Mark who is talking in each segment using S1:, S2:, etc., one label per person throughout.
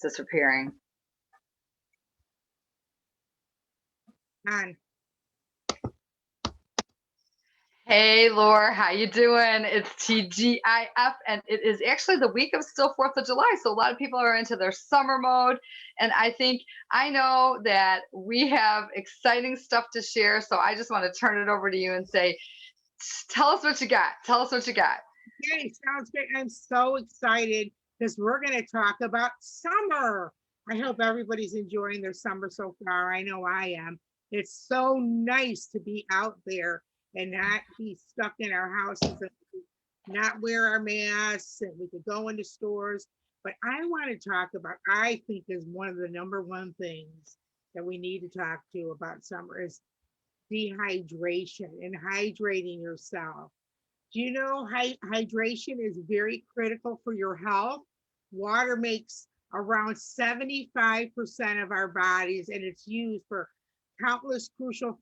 S1: disappearing.
S2: On.
S1: Hey, Laura, how you doing? It's TGIF, and it is actually the week of still 4th of July, so a lot of people are into their summer mode, and I know that we have exciting stuff to share, so I just want to turn it over to you and say, tell us what you got. Tell us what you got.
S2: Okay, sounds great. I'm so excited because we're going to talk about summer. I hope everybody's enjoying their summer so far. I know I am. It's so nice to be out there and not be stuck in our houses and not wear our masks, and we could go into stores. But I want to talk about, I think is one of the number one things that we need to talk to about summer is dehydration and hydrating yourself. Do you know hydration is very critical for your health? Water makes around 75% of our bodies, and it's used for countless crucial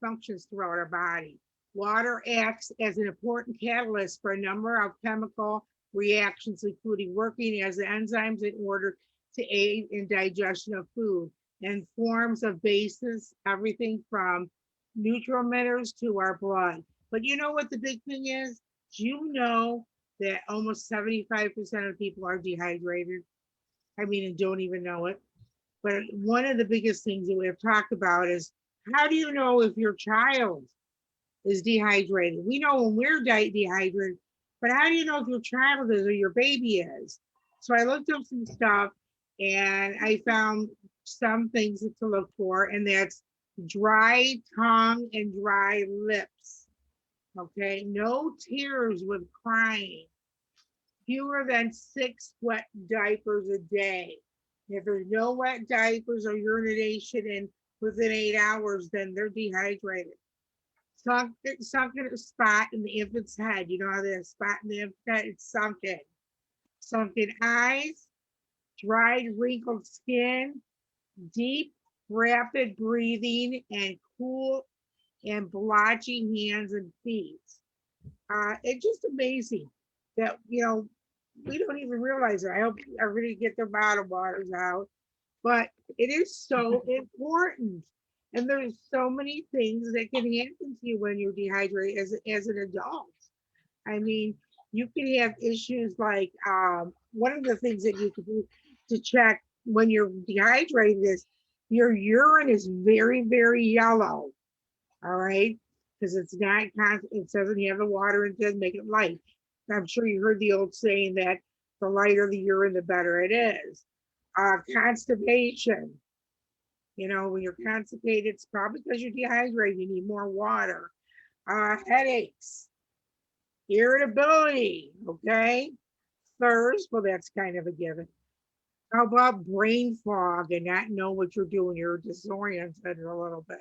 S2: functions throughout our body. Water acts as an important catalyst for a number of chemical reactions, including working as enzymes in order to aid in digestion of food and forms of bases, everything from neurotransmitters to our blood. But you know what the big thing is? Do you know that almost 75% of people are dehydrated? I mean, and don't even know it. But one of the biggest things that we have talked about is, how do you know if your child is dehydrated? We know when we're dehydrated, but how do you know if your child is or your baby is? So I looked up some stuff and I found some things to look for, and that's dry tongue and dry lips. Okay, no tears with crying, fewer than 6 wet diapers a day. If there's no wet diapers or urination in within 8 hours, then they're dehydrated. Sunken spot in the infant's head. You know how there's a spot in the infant's head? It's sunken. Sunken eyes, dried, wrinkled skin, deep, rapid breathing, and cool and blotchy hands and feet. It's just amazing that, we don't even realize it. I hope everybody get their bottled waters out, but it is so important. And there's so many things that can happen to you when you're dehydrated as an adult. I mean, you can have issues like one of the things that you can do to check when you're dehydrated is your urine is very, very yellow. All right, because it's not, it doesn't have the water, it doesn't make it light. I'm sure you heard the old saying that the lighter the urine, the better it is. Constipation. When you're constipated, it's probably because you're dehydrated, you need more water. Headaches, irritability, okay? Thirst, well, that's kind of a given. How about brain fog and not know what you're doing? You're disoriented a little bit.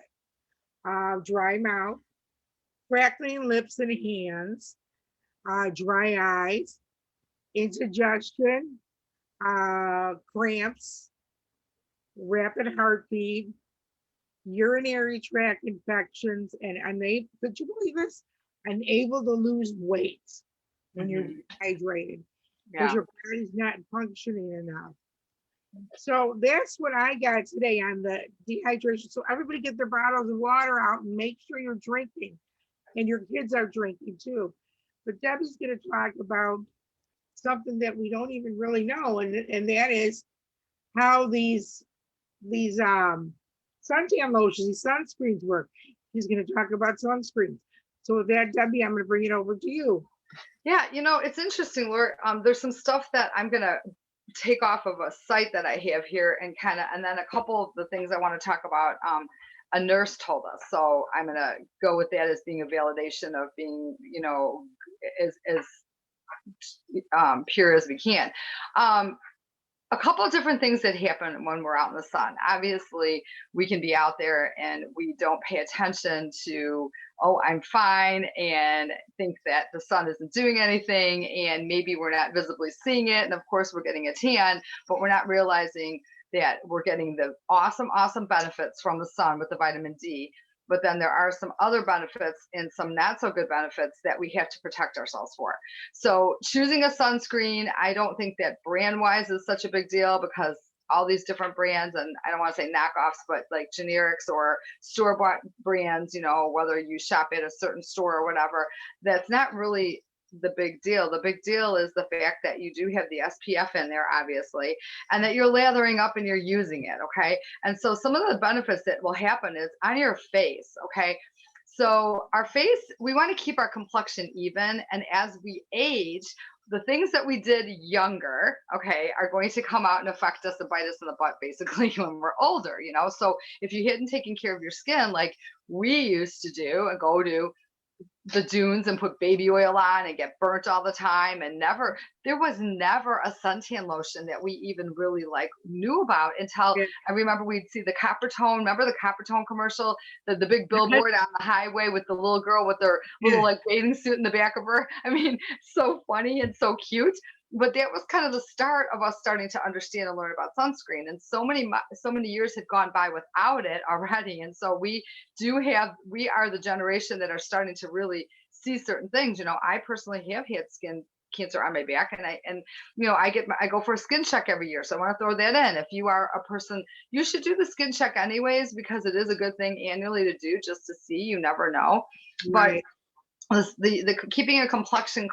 S2: Dry mouth, crackling lips and hands, dry eyes, indigestion, cramps, rapid heartbeat, urinary tract infections, and could you believe this? Unable to lose weight when you're dehydrated because your body's not functioning enough. So that's what I got today on the dehydration. So everybody get their bottles of water out and make sure you're drinking, and your kids are drinking too. But Debbie's going to talk about something that we don't even really know, and that is how these suntan lotions, these sunscreens work. She's going to talk about sunscreens. So with that, Debbie, I'm going to bring it over to you.
S1: Yeah, it's interesting, Laura. There's some stuff that I'm going to take off of a site that I have here and then a couple of the things I want to talk about. A nurse told us, so I'm going to go with that as being a validation of being, as pure as we can. A couple of different things that happen when we're out in the sun. Obviously, we can be out there and we don't pay attention to, oh, I'm fine, and think that the sun isn't doing anything, and maybe we're not visibly seeing it. And of course, we're getting a tan, but we're not realizing that we're getting the awesome benefits from the sun with the vitamin D. but then there are some other benefits and some not so good benefits that we have to protect ourselves for. So choosing a sunscreen, I don't think that brand wise is such a big deal, because all these different brands, and I don't want to say knockoffs, but like generics or store bought brands, whether you shop at a certain store or whatever, that's not really the big deal. The big deal is the fact that you do have the SPF in there, obviously, and that you're lathering up and you're using it. Okay. And so some of the benefits that will happen is on your face. Okay. So our face, we want to keep our complexion even. And as we age, the things that we did younger, okay, are going to come out and affect us and bite us in the butt basically when we're older. So if you hadn't taken care of your skin like we used to do and go to the dunes and put baby oil on and get burnt all the time, and there was never a suntan lotion that we even really like knew about until
S2: Yeah.
S1: I remember we'd see the Coppertone. Remember the Coppertone commercial, the big billboard on the highway with the little girl with her little
S2: Yeah.
S1: like bathing suit in the back of her. I mean, so funny and so cute. But that was kind of the start of us starting to understand and learn about sunscreen. And so many years had gone by without it already. And so we are the generation that are starting to really see certain things. I personally have had skin cancer on my back, and I go for a skin check every year. So I want to throw that in. If you are a person, you should do the skin check anyways, because it is a good thing annually to do, just to see. You never know. But
S2: Right.
S1: the keeping a complexion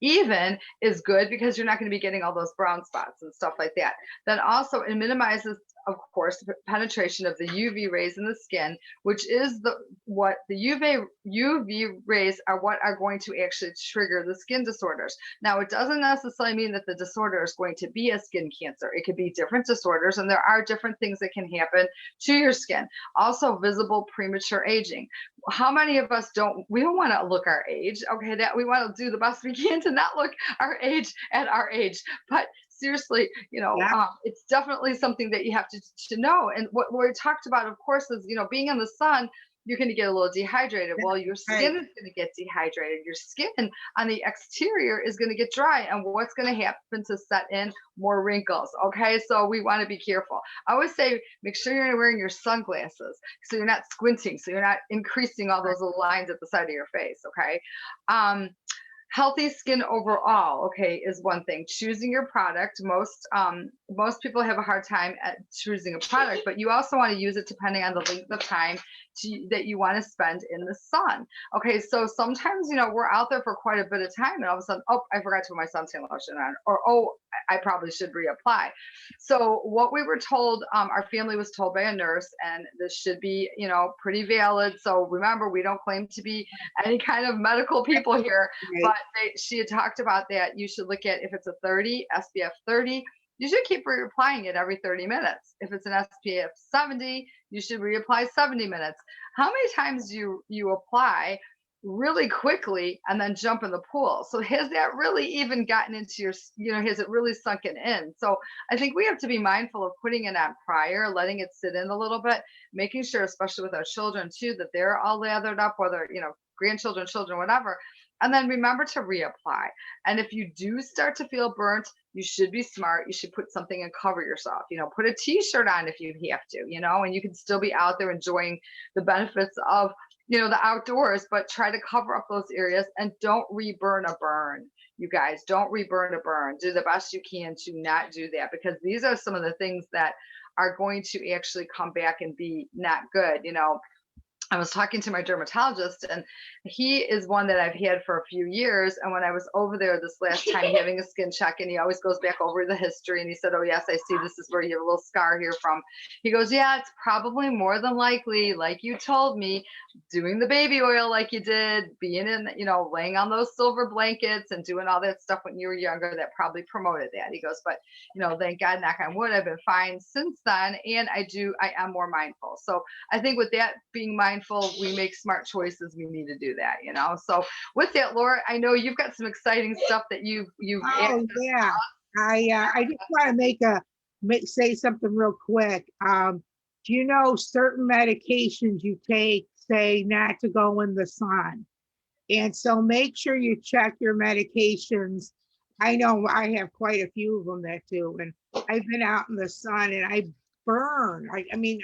S1: even is good, because you're not going to be getting all those brown spots and stuff like that. Then also it minimizes, of course, the penetration of the UV rays in the skin, which is what the UV rays are, what are going to actually trigger the skin disorders. Now, it doesn't necessarily mean that the disorder is going to be a skin cancer. It could be different disorders, and there are different things that can happen to your skin. Also, visible premature aging. How many of us don't want to look our age? Okay, that we want to do the best we can to not look our age at our age. But seriously,
S2: Yeah.
S1: it's definitely something that you have to know. And what we talked about, of course, is being in the sun, you're going to get a little dehydrated. Well, your
S2: Right.
S1: skin is going to get dehydrated. Your skin on the exterior is going to get dry. And what's going to happen to set in more wrinkles? Okay, so we want to be careful. I always say, make sure you're wearing your sunglasses so you're not squinting, so you're not increasing all those little lines at the side of your face. Okay. Um, Healthy skin overall, okay, is one thing. Choosing your product, most people have a hard time at choosing a product, but you also want to use it depending on the length of time that you want to spend in the sun. Okay, so sometimes we're out there for quite a bit of time, and all of a sudden, oh, I forgot to put my suntan lotion on, or oh, I probably should reapply. So what we were told, our family was told by a nurse, and this should be pretty valid. So remember, we don't claim to be any kind of medical people here,
S2: Right.
S1: but she had talked about that you should look at, if it's a 30 SPF 30, you should keep reapplying it every 30 minutes. If it's an SPF 70, you should reapply 70 minutes. How many times do you apply really quickly and then jump in the pool? So has that really even gotten into has it really sunken in? So I think we have to be mindful of putting it on prior, letting it sit in a little bit, making sure, especially with our children too, that they're all lathered up, whether grandchildren, children, whatever. And then remember to reapply. And if you do start to feel burnt, you should be smart. You should put something and cover yourself. Put a t-shirt on if you have to, and you can still be out there enjoying the benefits of the outdoors, but try to cover up those areas, and don't reburn a burn. You guys, don't reburn a burn. Do the best you can to not do that, because these are some of the things that are going to actually come back and be not good. I was talking to my dermatologist, and he is one that I've had for a few years. And when I was over there this last time having a skin check, and he always goes back over the history, and he said, "Oh yes, I see this is where you have a little scar here from." He goes, "Yeah, it's probably more than likely, like you told me, doing the baby oil like you did, being in, laying on those silver blankets and doing all that stuff when you were younger, that probably promoted that." He goes, "But thank God, knock on wood, I've been fine since then, and I am more mindful." So I think with that being mindful, we make smart choices. We need to do that, So with that, Laura, I know you've got some exciting stuff that you've
S2: Oh yeah. I just want to say something real quick. Do you know certain medications you take say not to go in the sun? And so make sure you check your medications. I know I have quite a few of them that do, and I've been out in the sun and I burn. I mean,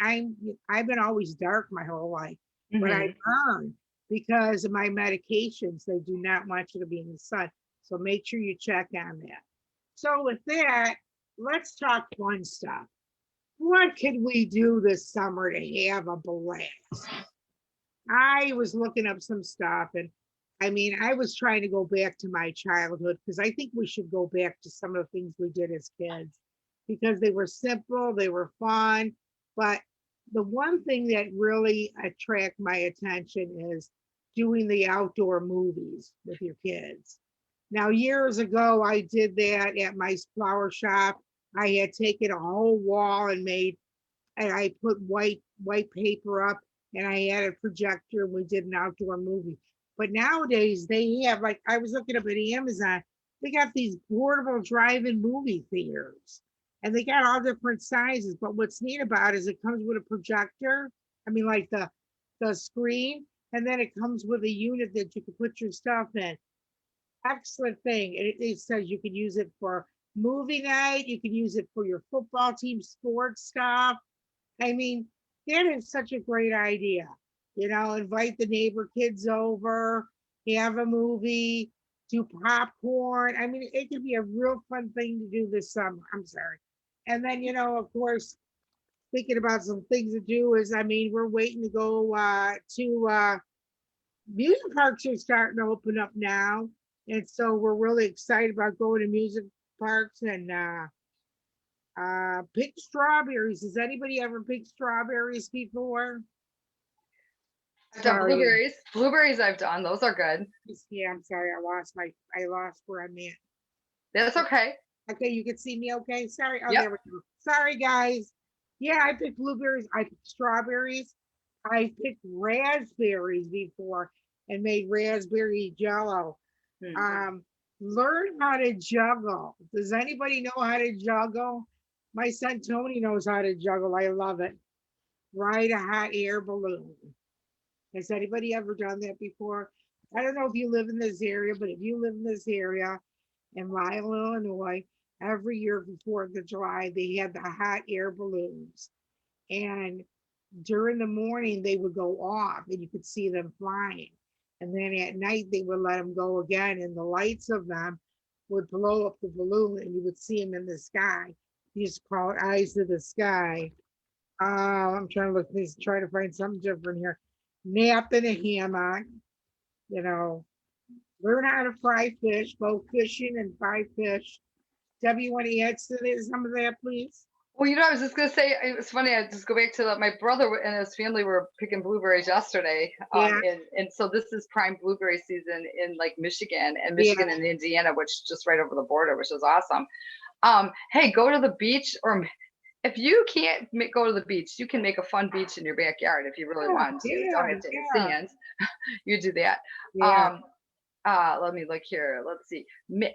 S2: I've been always dark my whole life, but I
S1: Hmm.
S2: burn because of my medications. They do not want you to be in the sun. So make sure you check on that. So with that, let's talk fun stuff. What can we do this summer to have a blast? I was looking up some stuff, and I mean, I was trying to go back to my childhood because I think we should go back to some of the things we did as kids because they were simple, they were fun. But the one thing that really attract my attention is doing the outdoor movies with your kids. Now, years ago, I did that at my flower shop. I had taken a whole wall and I put white paper up and I had a projector and we did an outdoor movie. But nowadays they have, like, I was looking up at Amazon, they got these portable drive-in movie theaters and they got all different sizes. But what's neat about it is it comes with a projector. I mean, like the screen, and then it comes with a unit that you can put your stuff in. Excellent thing. It says you can use it for movie night, you can use it for your football team sports stuff. I mean, that is such a great idea. Invite the neighbor kids over, have a movie, do popcorn. I mean, it could be a real fun thing to do this summer. I'm sorry. And then, of course, thinking about some things to do is, I mean, we're waiting to go to music parks are starting to open up now. And so we're really excited about going to music parks and pick strawberries. Has anybody ever picked strawberries before?
S1: I've done
S2: Sorry.
S1: blueberries. Blueberries I've done. Those are good.
S2: Yeah, I'm sorry. I lost where I'm at.
S1: That's okay.
S2: Okay, you can see me okay? Sorry. Oh,
S1: Yep.
S2: there we go. Sorry, guys. Yeah, I picked blueberries. I picked strawberries. I picked raspberries before and made raspberry jello.
S1: Hmm.
S2: Learn how to juggle. Does anybody know how to juggle? My son Tony knows how to juggle. I love it. Ride a hot air balloon. Has anybody ever done that before? I don't know if you live in this area, but if you live in this area in Lyle, Illinois, every year for 4th of July, they had the hot air balloons. And during the morning, they would go off and you could see them flying. And then at night, they would let them go again, and the lights of them would blow up the balloon and you would see them in the sky. You just call it eyes of the sky. I'm trying to look, please try to find something different here. Nap in a hammock, you know, learn how to fry fish, go fishing and fry fish. Debbie, you want to add to some of that, please?
S1: Well, I was just gonna say it was funny. I just go back to my brother and his family were picking blueberries yesterday.
S2: Yeah,
S1: And so this is prime blueberry season in like Michigan
S2: yeah.
S1: and Indiana, which is just right over the border, which is awesome. Hey, go to the beach, or if you can't go to the beach, you can make a fun beach in your backyard if you really
S2: Oh,
S1: want to. You don't
S2: yeah,
S1: have to have
S2: yeah,
S1: sand. You do that.
S2: yeah.
S1: Um, let me look here. Let's see.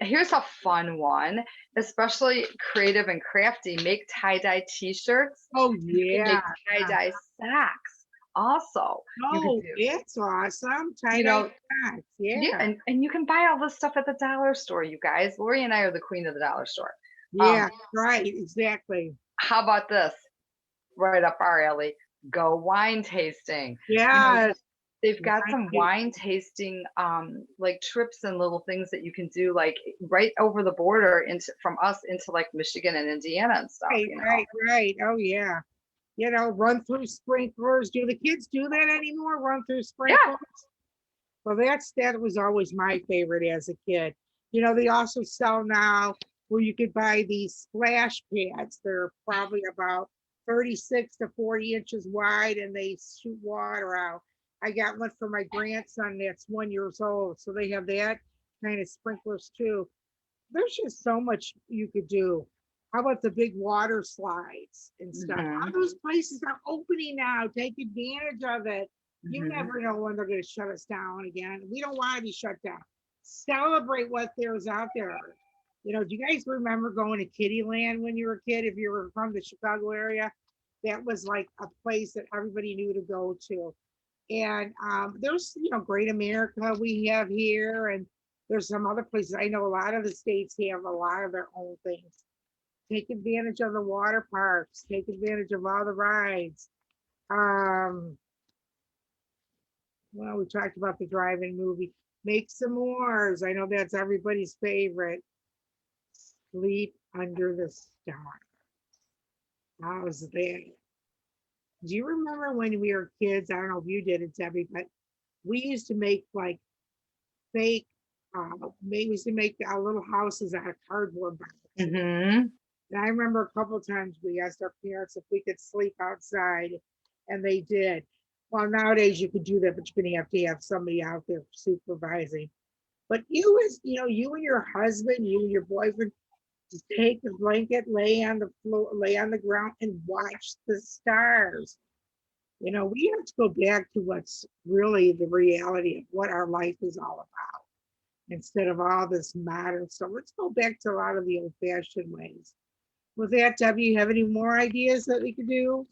S1: Here's a fun one, especially creative and crafty. Make tie-dye t-shirts,
S2: Oh,
S1: and you can
S2: yeah.
S1: make tie-dye socks. Also, you could
S2: Oh,
S1: do,
S2: that's awesome.
S1: you
S2: Tie-dye
S1: know,
S2: socks.
S1: yeah,
S2: Yeah,
S1: and you can buy all this stuff at the dollar store, you guys. Lori and I are the queen of the dollar store.
S2: yeah, right, exactly.
S1: How about this? Right up our alley. Go wine tasting.
S2: Yes.
S1: They've got
S2: Wine
S1: some wine
S2: tasting.
S1: tasting like trips and little things that you can do like right over the border into from us into like Michigan and Indiana and stuff,
S2: Right, right, right. Oh, yeah. Run through sprinklers. Do the kids do that anymore? Run through
S1: Yeah.
S2: sprinklers? Well, that was always my favorite as a kid. They also sell now where you could buy these splash pads. They're probably about 36 to 40 inches wide and they shoot water out. I got one for my grandson that's 1 year old. So they have that kind of sprinklers too. There's just so much you could do. How about the big water slides and stuff?
S1: Hmm.
S2: All those places are opening now. Take advantage of it. You
S1: Hmm.
S2: never know when they're going to shut us down again. We don't want to be shut down. Celebrate what there's out there. Do you guys remember going to Kittyland when you were a kid? If you were from the Chicago area, that was like a place that everybody knew to go to. And there's, Great America we have here, and there's some other places. I know a lot of the states have a lot of their own things. Take advantage of the water parks. Take advantage of all the rides. Um, Well, we talked about the drive-in movie. Make s'mores. I know that's everybody's favorite. Sleep under the stars. How's that? Do you remember when we were kids? I don't know if you did it, Debbie, but we used to make like fake, we used to make our little houses out of cardboard boxes.
S1: Mm-hmm.
S2: And I remember a couple of times we asked our parents if we could sleep outside, and they did. Well, nowadays you could do that, but you're going to have somebody out there supervising. But you and your husband, you and your boyfriend, just take the blanket, lay on the floor, lay on the ground, and watch the stars. We have to go back to what's really the reality of what our life is all about instead of all this modern stuff. Let's go back to a lot of the old fashioned ways. With that, Debbie, you have any more ideas that we could do?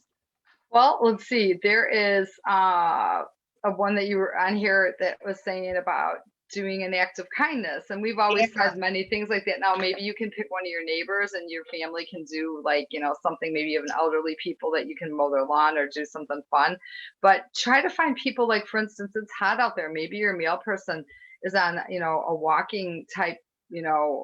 S1: Well, let's see. There is a one that you were on here that was saying about doing an act of kindness. And we've always
S2: Yeah,
S1: said many things like that. Now, maybe you can pick one of your neighbors and your family can do like, something, maybe you have an elderly people that you can mow their lawn or do something fun. But try to find people like, for instance, it's hot out there. Maybe your meal person is on, a walking type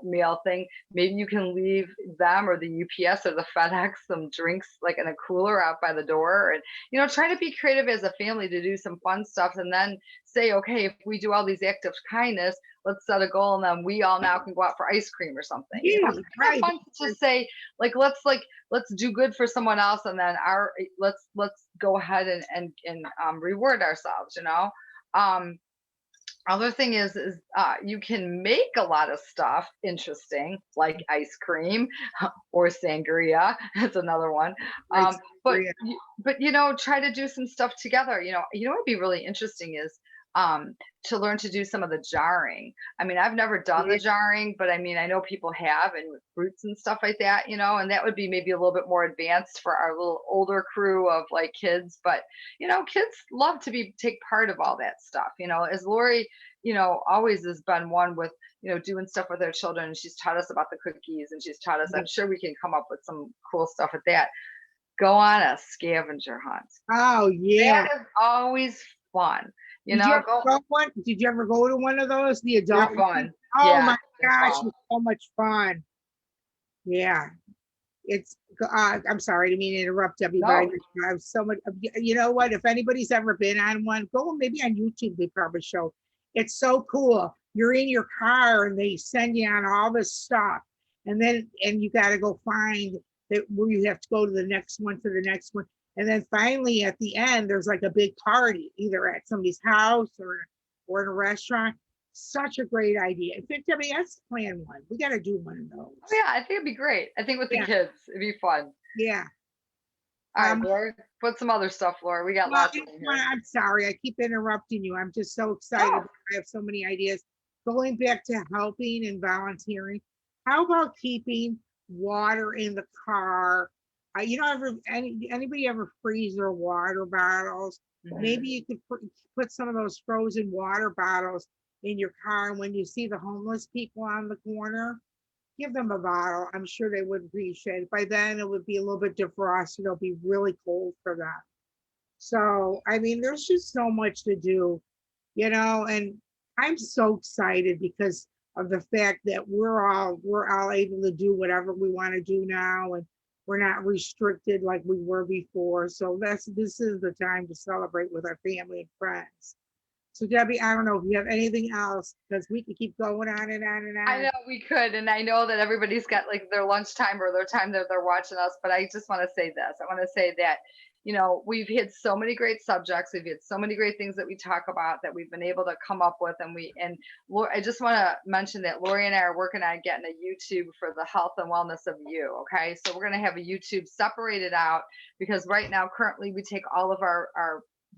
S1: meal thing. Maybe you can leave them or the UPS or the FedEx some drinks like in a cooler out by the door, and try to be creative as a family to do some fun stuff, and then say, okay, if we do all these acts of kindness, let's set a goal, and then we all now can go out for ice cream or something.
S2: yeah,
S1: It's kind of
S2: right.
S1: fun to just say let's do good for someone else, and then let's go ahead and reward ourselves. Um, Other thing is you can make a lot of stuff interesting, like ice cream or sangria. That's another one.
S2: Right.
S1: But but try to do some stuff together. What'd be really interesting is um, to learn to do some of the jarring. I mean, I've never done the
S2: Yeah,
S1: jarring, but I mean, I know people have, and with fruits and stuff like that. And that would be maybe a little bit more advanced for our little older crew of like kids. But kids love to take part of all that stuff. As Lori always has been one with, doing stuff with her children. And she's taught us about the cookies and she's taught us, I'm sure we can come up with some cool stuff with that. Go on a scavenger hunt.
S2: oh
S1: That
S2: yeah.
S1: is always fun.
S2: Did you ever
S1: Go,
S2: go one? Did you ever go to one of those? The adult
S1: they're
S2: one?
S1: fun.
S2: Oh
S1: Yeah,
S2: my
S1: they're
S2: gosh,
S1: fun.
S2: it's so much fun. Yeah. It's I'm sorry to mean to interrupt everybody.
S1: No,
S2: I have so much. You know what? If anybody's ever been on one, go maybe on YouTube. They probably show. It's so cool. You're in your car and they send you on all this stuff, and you got to go find that where you have to go to the next one to the next one, and then finally at the end there's like a big party either at somebody's house or in a restaurant. Such a great idea. In fact, Debbie, let's plan one. We got to do one of
S1: oh
S2: those.
S1: yeah, I think it'd be great. I think with the
S2: Yeah,
S1: kids, it'd be fun.
S2: yeah.
S1: All right,
S2: Um,
S1: Laura, put some other stuff, Laura. We got
S2: Well,
S1: lots in here.
S2: I'm sorry. I keep interrupting you. I'm just so excited.
S1: No,
S2: I have so many ideas. Going back to helping and volunteering, how about keeping water in the car? Anybody ever freeze their water bottles? Maybe
S1: mhm.
S2: you could put some of those frozen water bottles in your car. And when you see the homeless people on the corner, give them a bottle. I'm sure they would appreciate it. By then, it would be a little bit defrosted. It'll be really cold for them. So, I mean, there's just so much to do, and I'm so excited because of the fact that we're all able to do whatever we want to do now, and we're not restricted like we were before. So this is the time to celebrate with our family and friends. So Debbie, I don't know if you have anything else because we could keep going on and on and
S1: I
S2: on.
S1: know we could, and I know that everybody's got like their lunchtime or their time that they're watching us, but I just want to say this. I want to say that, we've hit so many great subjects. We've hit so many great things that we talk about that we've been able to come up with. I just want to mention that Lori and I are working on getting a YouTube for the health and wellness of you. Okay. So we're going to have a YouTube separated out because right now, currently, we take all of our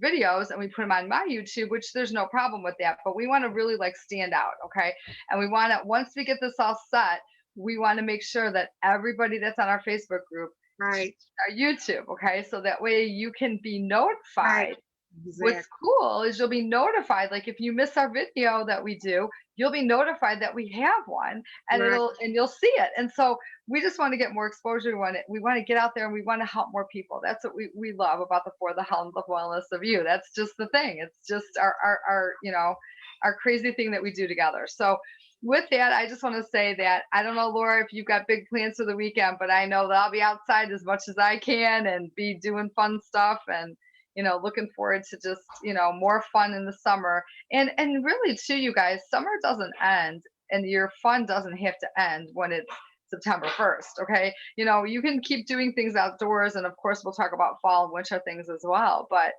S1: videos and we put them on my YouTube, which there's no problem with that, but we want to really like stand out. Okay. And we want to, once we get this all set, we want to make sure that everybody that's on our Facebook group,
S2: Right,
S1: our YouTube, okay? So that way you can be
S2: right.
S1: notified what's
S2: Exactly.
S1: cool is you'll be notified. Like if you miss our video that we do, you'll be notified that we have one, and
S2: Right.
S1: you'll see it. And so we just want to get more exposure. We want to get out there and we want to help more people. That's what we love about the For the Health and Wellness of You. That's just the thing. It's just our our crazy thing that we do together. So with that, I just want to say that I don't know, Laura, if you've got big plans for the weekend, but I know that I'll be outside as much as I can and be doing fun stuff, and looking forward to just more fun in the summer. And really too, you guys, summer doesn't end, and your fun doesn't have to end when it's September 1st. Okay, you can keep doing things outdoors, and of course we'll talk about fall and winter things as well, but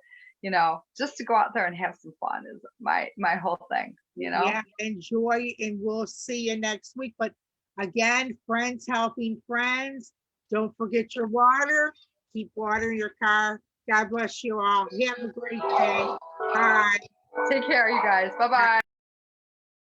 S1: just to go out there and have some fun is my whole thing.
S2: Yeah, enjoy, and we'll see you next week. But again, friends helping friends. Don't forget your water. Keep watering your car. God bless you all. Have a great day. Bye.
S1: Take care, you guys. Bye bye.